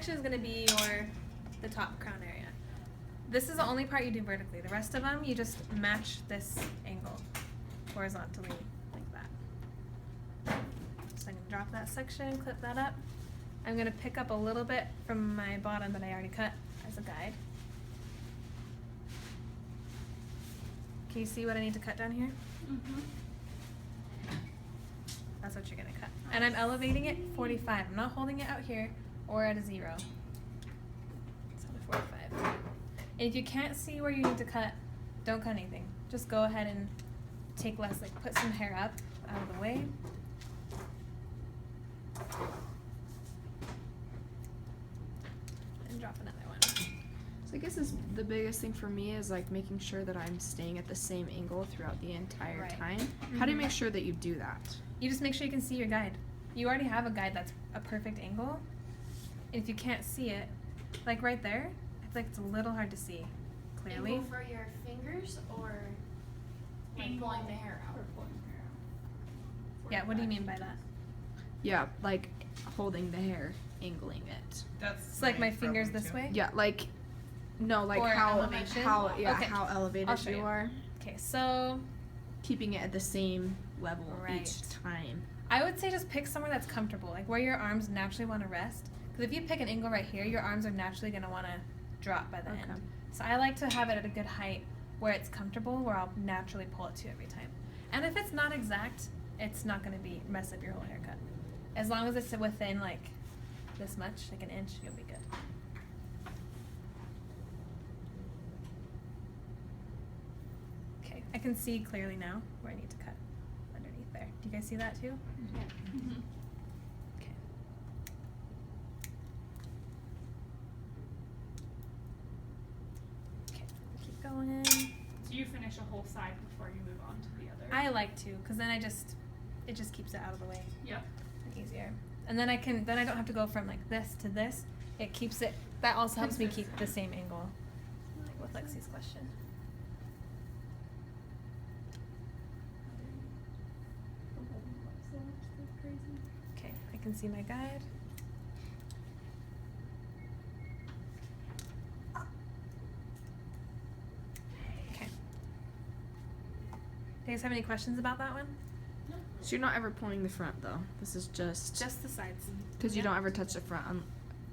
section is going to be the top crown area. This is the only part you do vertically. The rest of them, you just match this angle horizontally like that. So I'm going to drop that section, clip that up. I'm going to pick up a little bit from my bottom that I already cut as a guide. Can you see what I need to cut down here? Mm-hmm. That's what you're going to cut. And I'm elevating it 45. I'm not holding it out here or at a 0. So at a 45. And if you can't see where you need to cut, don't cut anything. Just go ahead and take less, like put some hair up out of the way. And drop another one. So I guess the biggest thing for me is like making sure that I'm staying at the same angle throughout the entire time. Mm-hmm. How do you make sure that you do that? You just make sure you can see your guide. You already have a guide that's a perfect angle. If you can't see it, like right there, I feel like it's a little hard to see clearly. Angle for your fingers or like pulling the hair out? Yeah, what do you mean by that? Yeah, like holding the hair, angling it. That's It's like my fingers this too. way? Yeah, like no, like Or how elevation? how Okay. how I'll elevated show you you. are. Okay, so Keeping it at the same level Right. each time. I would say just pick somewhere that's comfortable, like where your arms naturally want to rest. Because if you pick an angle right here, your arms are naturally going to want to drop by the Okay. end. So I like to have it at a good height where it's comfortable, where I'll naturally pull it to every time. And if it's not exact, it's not going to mess up your whole haircut. As long as it's within like this much, like an inch, you'll be good. Okay, I can see clearly now where I need to cut underneath there. Do you guys see that too? Mm-hmm. Okay. Okay, keep going. So you finish a whole side before you move on to the other? I like to, because then it just keeps it out of the way Yep. and easier. And then I don't have to go from like this to this. It keeps it, that also helps me keep the same angle. Like with Lexi's question. Okay, I can see my guide. Okay. Do you guys have any questions about that one? So you're not ever pulling the front though. This is just Just the sides. because you Yep. don't ever touch the front,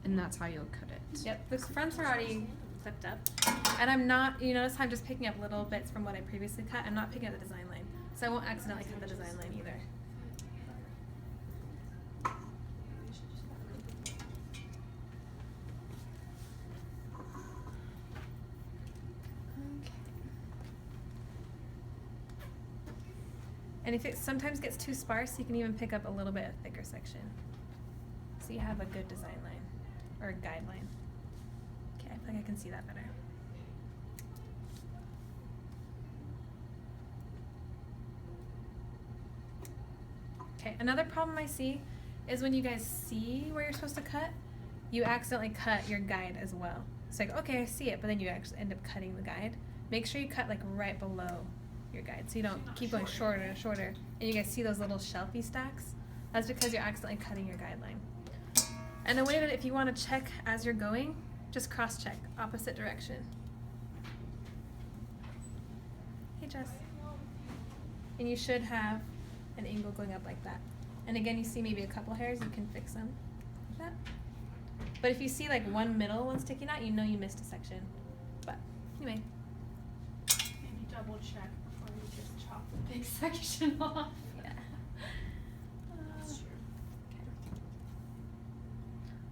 and that's how you'll cut it. Yep, the fronts are already clipped up. And I'm not, you notice I'm just picking up little bits from what I previously cut. I'm not picking up the design line. So I won't accidentally cut the design line either. And if it sometimes gets too sparse, you can even pick up a little bit of thicker section. So you have a good design line, or guideline. Okay, I feel like I can see that better. Okay, another problem I see is when you guys see where you're supposed to cut, you accidentally cut your guide as well. It's like, okay, I see it, but then you actually end up cutting the guide. Make sure you cut like right below your guide so you don't keep going shorter and shorter. And you guys see those little shelfy stacks? That's because you're accidentally cutting your guideline. And a way that if you want to check as you're going, just cross-check, opposite direction. Hey, Jess. And you should have an angle going up like that. And again, you see maybe a couple hairs, you can fix them like that. But if you see like one middle one sticking out, you know you missed a section. But anyway. Maybe double check before you just chop the big section off. Yeah. That's true. Okay.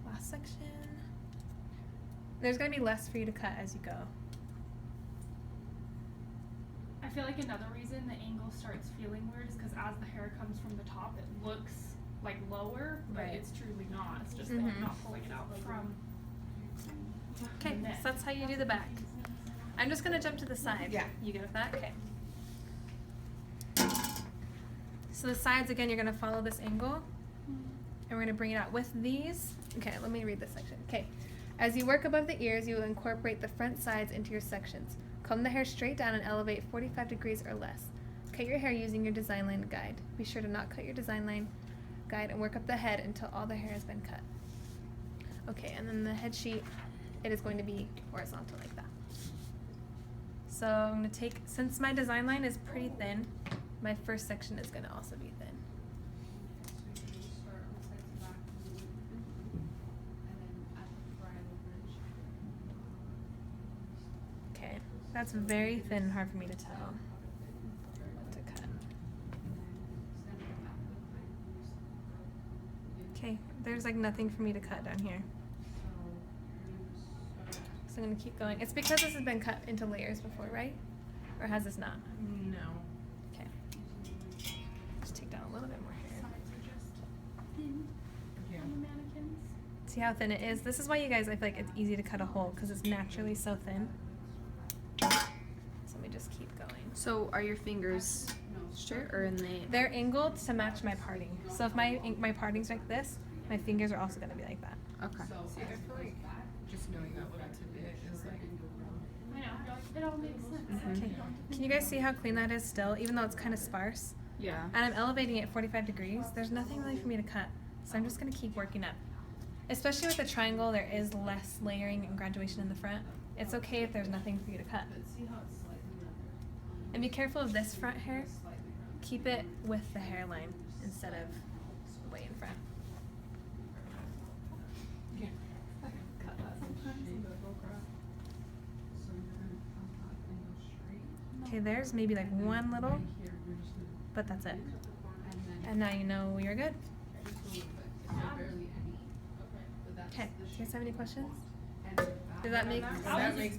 Last section. There's going to be less for you to cut as you go. I feel like another reason the angle starts feeling weird is because as the hair comes from the top, it looks like lower, but Right. it's truly not. It's just that Mhm. I'm not pulling it out from Okay, the neck. so that's how you do the back. I'm just going to jump to the side. Yeah. You good with that? Okay. So the sides, again, you're going to follow this angle. And we're going to bring it out with these. Okay, let me read this section. Okay. As you work above the ears, you will incorporate the front sides into your sections. Comb the hair straight down and elevate 45 degrees or less. Cut your hair using your design line guide. Be sure to not cut your design line guide and work up the head until all the hair has been cut. Okay, and then the head sheet, it is going to be horizontal like that. So I'm going to take, since my design line is pretty thin, my first section is going to also be thin. Okay, that's very thin and hard for me to tell what to cut. Okay, there's like nothing for me to cut down here. So I'm going to keep going. It's because this has been cut into layers before, right? Or has this not? No. Okay. Just take down a little bit more hair. Sides are just thin Yeah. on the mannequins. See how thin it is? This is why you guys, I feel like it's easy to cut a hole because it's naturally so thin. So let me just keep going. So are your fingers straight or in the? They're angled to match my parting. So if my parting's like this, my fingers are also going to be like that. Okay. See, I feel like just knowing that little tidbit is like, I know. You're like, it all makes sense. Mhm. Okay. Can you guys see how clean that is still, even though it's kind of sparse? Yeah. And I'm elevating it 45 degrees. There's nothing really for me to cut. So I'm just going to keep working up. Especially with the triangle, there is less layering and graduation in the front. It's okay if there's nothing for you to cut. And be careful of this front hair. Keep it with the hairline instead of way in front. Okay, there's maybe like one little, but that's it. And now you know you're good. Okay, do you guys have any questions? Did that make that makes